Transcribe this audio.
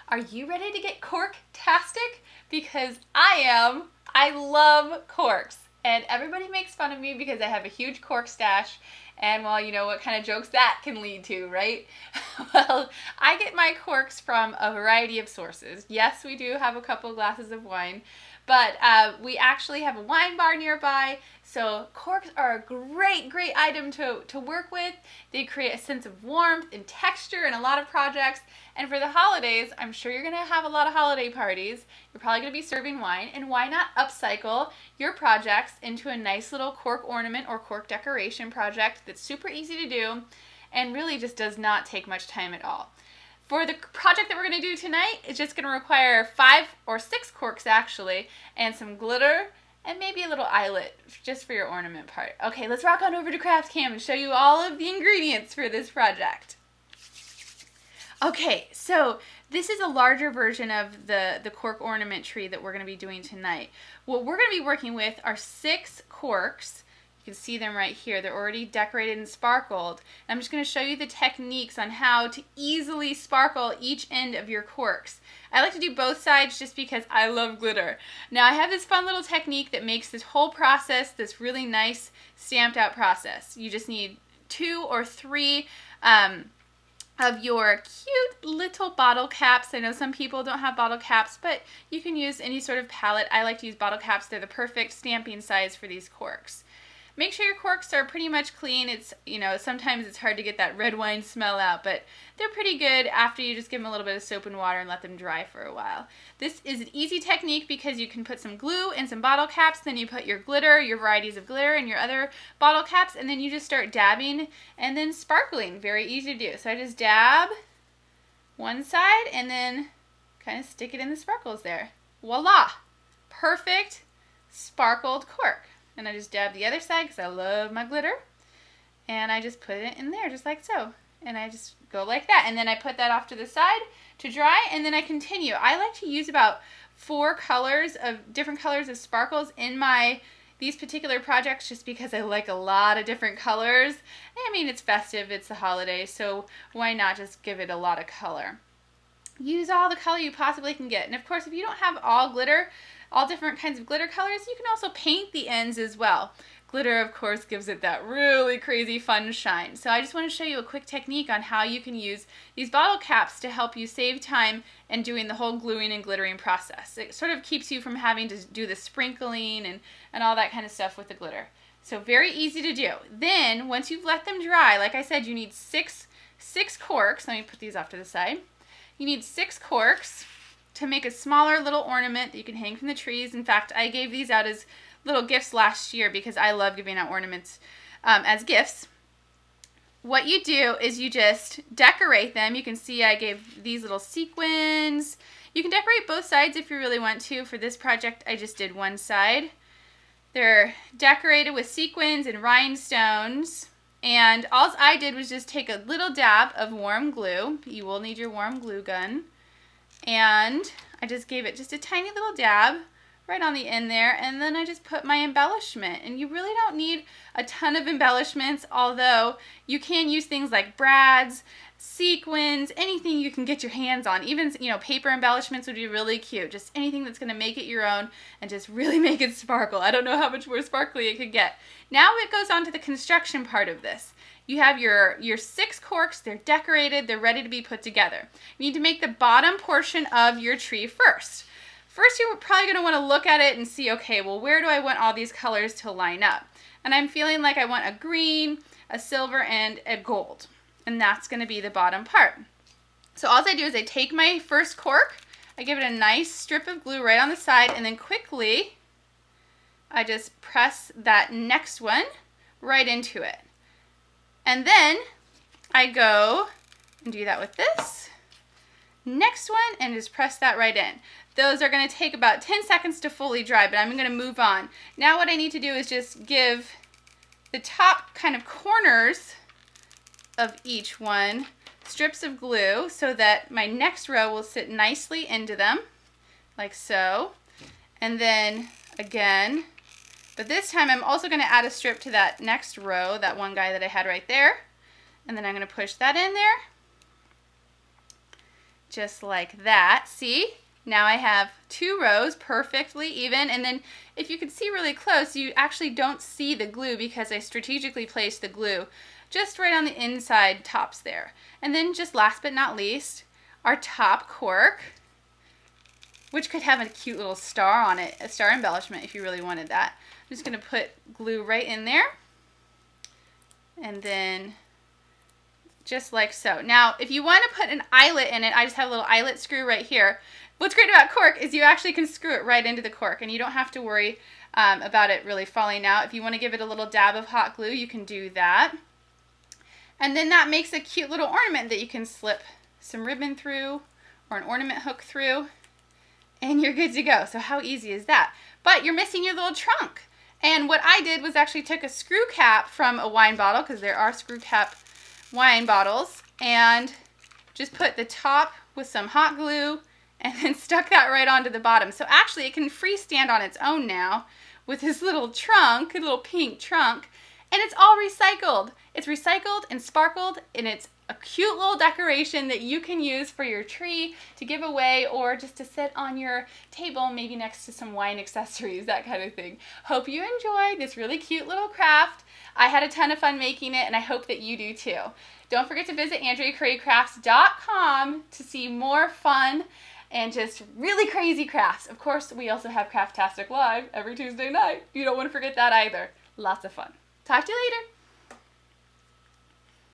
Are you ready to get cork-tastic? Because I am. I love corks. And everybody makes fun of me because I have a huge cork stash. And well, you know what kind of jokes that can lead to, right? Well, I get my corks from a variety of sources. Yes, we do have a couple glasses of wine, but we actually have a wine bar nearby. So corks are a great item to work with. They create a sense of warmth and texture in a lot of projects. And for the holidays, I'm sure you're going to have a lot of holiday parties. You're probably going to be serving wine. And why not upcycle your projects into a nice little cork ornament or cork decoration project that's super easy to do and really just does not take much time at all. For the project that we're going to do tonight, it's just going to require 5 or 6 corks actually, and some glitter, and maybe a little eyelet just for your ornament part. Okay, let's rock on over to Craft Cam and show you all of the ingredients for this project. Okay, so this is a larger version of the cork ornament tree that we're going to be doing tonight. What we're going to be working with are 6 corks. You can see them right here. They're already decorated and sparkled. And I'm just going to show you the techniques on how to easily sparkle each end of your corks. I like to do both sides just because I love glitter. Now I have this fun little technique that makes this whole process this really nice stamped out process. You just need 2 or 3 of your cute little bottle caps. I know some people don't have bottle caps, but you can use any sort of palette. I like to use bottle caps. They're the perfect stamping size for these corks. Make sure your corks are pretty much clean. It's, you know, sometimes it's hard to get that red wine smell out, but they're pretty good after you just give them a little bit of soap and water and let them dry for a while. This is an easy technique because you can put some glue and some bottle caps, then you put your glitter, your varieties of glitter, and your other bottle caps, and then you just start dabbing and then sparkling. Very easy to do. So I just dab one side and then kind of stick it in the sparkles there. Voila! Perfect sparkled cork. And I just dab the other side because I love my glitter. And I just put it in there just like so. And I just go like that. And then I put that off to the side to dry. And then I continue. I like to use about 4 colors of different colors of sparkles in these particular projects just because I like a lot of different colors. I mean, it's festive, it's the holidays, so why not just give it a lot of color? Use all the color you possibly can get. And of course, if you don't have all glitter, all different kinds of glitter colors, you can also paint the ends as well. Glitter, of course, gives it that really crazy fun shine. So I just want to show you a quick technique on how you can use these bottle caps to help you save time in doing the whole gluing and glittering process. It sort of keeps you from having to do the sprinkling and all that kind of stuff with the glitter. So very easy to do. Then, once you've let them dry, like I said, you need 6 corks. Let me put these off to the side. You need 6 corks to make a smaller little ornament that you can hang from the trees. In fact, I gave these out as little gifts last year because I love giving out ornaments as gifts. What you do is you just decorate them. You can see I gave these little sequins. You can decorate both sides if you really want to. For this project, I just did one side. They're decorated with sequins and rhinestones. And all I did was just take a little dab of warm glue. You will need your warm glue gun. And I just gave it just a tiny little dab right on the end there, and then I just put my embellishment. And you really don't need a ton of embellishments, although you can use things like brads, sequins, anything you can get your hands on. Even, you know, paper embellishments would be really cute. Just anything that's going to make it your own and just really make it sparkle. I don't know how much more sparkly it could get. Now it goes on to the construction part of this. You have your 6 corks, they're decorated, they're ready to be put together. You need to make the bottom portion of your tree first. First, you're probably going to want to look at it and see, okay, well, where do I want all these colors to line up? And I'm feeling like I want a green, a silver, and a gold. And that's going to be the bottom part. So all I do is I take my first cork, I give it a nice strip of glue right on the side, and then quickly I just press that next one right into it. And then I go and do that with this next one and just press that right in. Those are going to take about 10 seconds to fully dry, but I'm going to move on. Now what I need to do is just give the top kind of corners of each one strips of glue so that my next row will sit nicely into them, like so. And then again, but this time I'm also going to add a strip to that next row, that one guy that I had right there. And then I'm going to push that in there. just like that. See? Now I have 2 rows perfectly even, and then if you can see really close, you actually don't see the glue because I strategically placed the glue just right on the inside tops there. And then just last but not least, our top cork, which could have a cute little star on it, a star embellishment if you really wanted that. I'm just going to put glue right in there, and then just like so. Now, if you want to put an eyelet in it, I just have a little eyelet screw right here. What's great about cork is you actually can screw it right into the cork, and you don't have to worry about it really falling out. If you want to give it a little dab of hot glue, you can do that. And then that makes a cute little ornament that you can slip some ribbon through or an ornament hook through, and you're good to go. So how easy is that? But you're missing your little trunk. And what I did was actually took a screw cap from a wine bottle, because there are screw cap wine bottles, and just put the top with some hot glue and then stuck that right onto the bottom. So actually it can freestand on its own now with this little trunk, a little pink trunk, and it's all recycled. It's recycled and sparkled, and it's a cute little decoration that you can use for your tree to give away or just to sit on your table, maybe next to some wine accessories, that kind of thing. Hope you enjoyed this really cute little craft. I had a ton of fun making it, and I hope that you do too. Don't forget to visit AndreaCurrieCrafts.com to see more fun and just really crazy crafts. Of course, we also have Craftastic Live every Tuesday night. You don't want to forget that either. Lots of fun. Talk to you later.